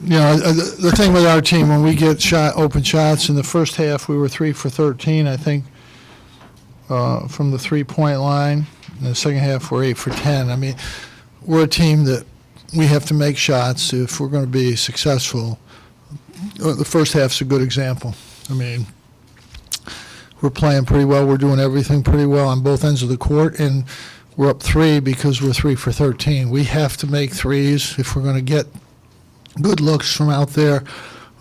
The thing with our team, when we get open shots, in the first half we were 3 for 13, I think, from the 3-point line. In the second half we're 8 for 10. I mean, we're a team that we have to make shots if we're going to be successful. The first half's a good example. I mean, we're playing pretty well. We're doing everything pretty well on both ends of the court, and we're up 3 because we're 3 for 13. We have to make threes if we're going to get good looks from out there.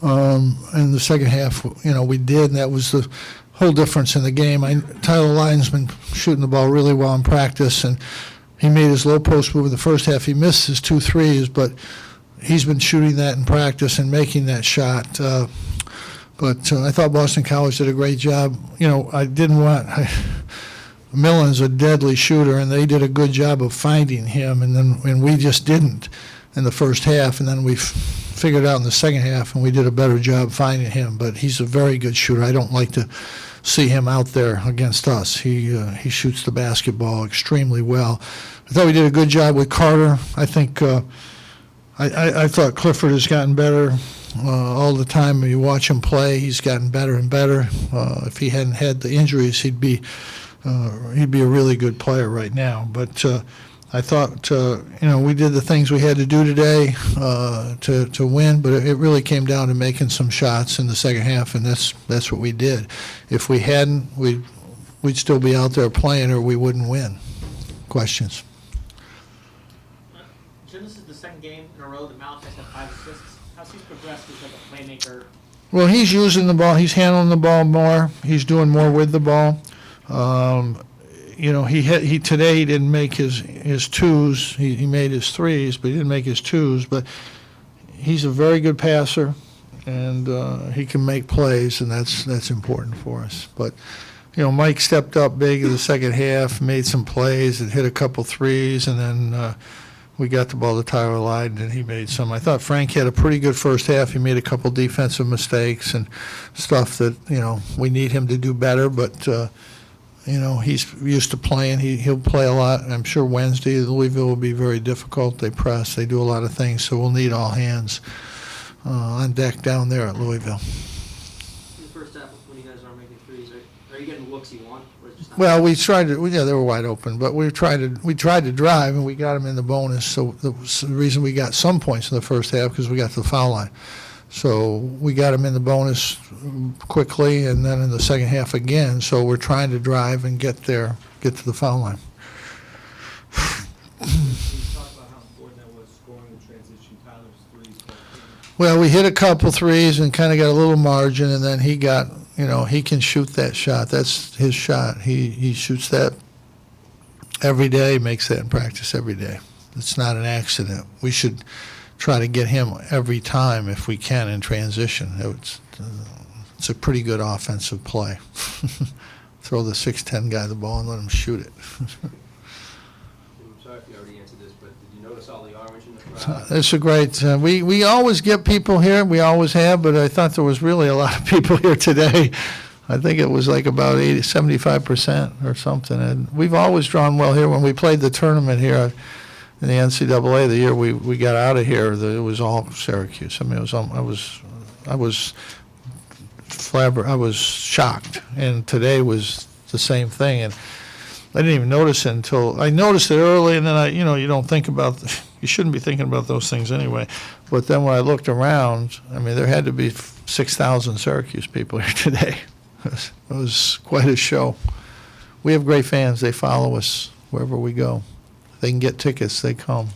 In the second half, we did, and that was the whole difference in the game. Tyler Lyon's been shooting the ball really well in practice, and he made his low post move in the first half. He missed his 2 threes, but he's been shooting that in practice and making that shot. But I thought Boston College did a great job. Millen's a deadly shooter, and they did a good job of finding him, and we just didn't in the first half, and then we figured out in the second half, and we did a better job finding him. But he's a very good shooter. I don't like to see him out there against us. He shoots the basketball extremely well. I thought we did a good job with Carter. I think I thought Clifford has gotten better all the time. When you watch him play, he's gotten better and better. If he hadn't had the injuries, he'd be a really good player right now. But I thought, we did the things we had to do today to win, but it really came down to making some shots in the second half, and that's what we did. If we hadn't, we'd still be out there playing, or we wouldn't win. Questions? Jim, this is the second game in a row that Malachi's had 5 assists. How's he progressed as like a playmaker? Well, he's using the ball. He's handling the ball more. He's doing more with the ball. Today he didn't make his twos. He made his threes, but he didn't make his twos. But he's a very good passer, and he can make plays, and that's important for us. But Mike stepped up big in the second half, made some plays, and hit a couple threes, and then we got the ball to Tyler Lydon, and he made some. I thought Frank had a pretty good first half. He made a couple defensive mistakes and stuff that we need him to do better, but. He's used to playing. He'll play a lot. I'm sure Wednesday, Louisville will be very difficult. They press. They do a lot of things, so we'll need all hands on deck down there at Louisville. In the first half, when you guys aren't making threes, are you getting the looks you want? Or is it just not Well, we tried to. They were wide open, but we tried to drive, and we got them in the bonus. So the reason we got some points in the first half because we got to the foul line. So we got them in the bonus quickly, and then in the second half again. So we're trying to drive and get to the foul line. Can you talk about how important that was scoring in transition, Tyler's threes? Well, we hit a couple threes and kind of got a little margin, and then he got, he can shoot that shot. That's his shot. He shoots that every day, makes that in practice every day. It's not an accident. We should try to get him every time if we can in transition. It's a pretty good offensive play. Throw the 6'10" guy the ball and let him shoot it. I'm sorry if you already answered this, but did you notice all the orange in the crowd? It's a great. We always get people here. We always have, but I thought there was really a lot of people here today. I think it was like about 75% or something. And we've always drawn well here. When we played the tournament here in the NCAA, the year we got out of here, it was all Syracuse. I mean, I was shocked, and today was the same thing. And I didn't even notice it until I noticed it early, and then you don't think about, you shouldn't be thinking about those things anyway. But then when I looked around, I mean, there had to be 6,000 Syracuse people here today. It was quite a show. We have great fans. They follow us wherever we go. They can get tickets, they come.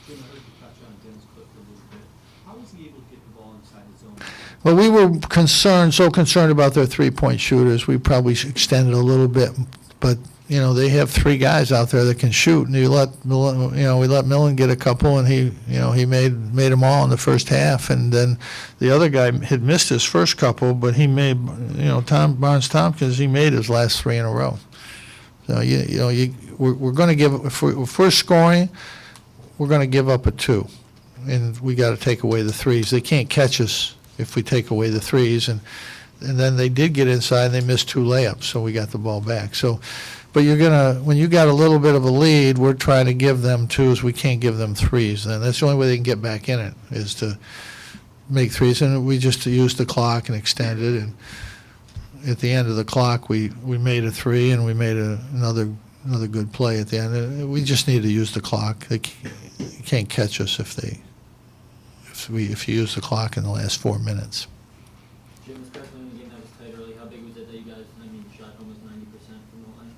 Jim, I heard you touch on Dennis Clifford a little bit. How was he able to get the ball inside the zone? Well, we were so concerned about their three-point shooters. We probably extended a little bit, but they have 3 guys out there that can shoot, and we let Millen get a couple, and he made them all in the first half, and then the other guy had missed his first couple, but he made Barnes Tompkins, he made his last 3 in a row. So we're going to give, if we're scoring, we're going to give up a 2, and we got to take away the threes. They can't catch us if we take away the threes, and then they did get inside and they missed 2 layups, so we got the ball back. So But when you got a little bit of a lead, we're trying to give them twos. We can't give them threes. And that's the only way they can get back in it, is to make threes. And we just use the clock and extend it. And at the end of the clock, we made a three, and we made another good play at the end. We just need to use the clock. You can't catch us if you use the clock in the last 4 minutes. Jim, especially in a game that was tight early, how big was it that you guys, shot almost 90% from the line?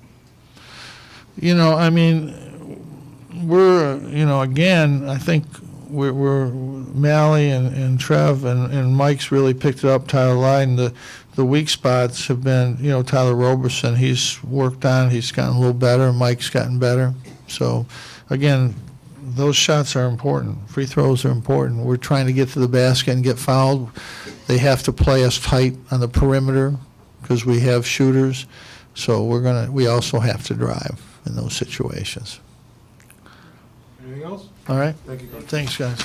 We're, again, I think we're Mally and Trev and Mike's really picked it up. Tyler Lydon, the weak spots have been, Tyler Roberson. He's worked on. He's gotten a little better. Mike's gotten better. So, again, those shots are important. Free throws are important. We're trying to get to the basket and get fouled. They have to play us tight on the perimeter because we have shooters. So we also have to drive in those situations. Anything else? All right? Thank you, Coach. Thanks, guys.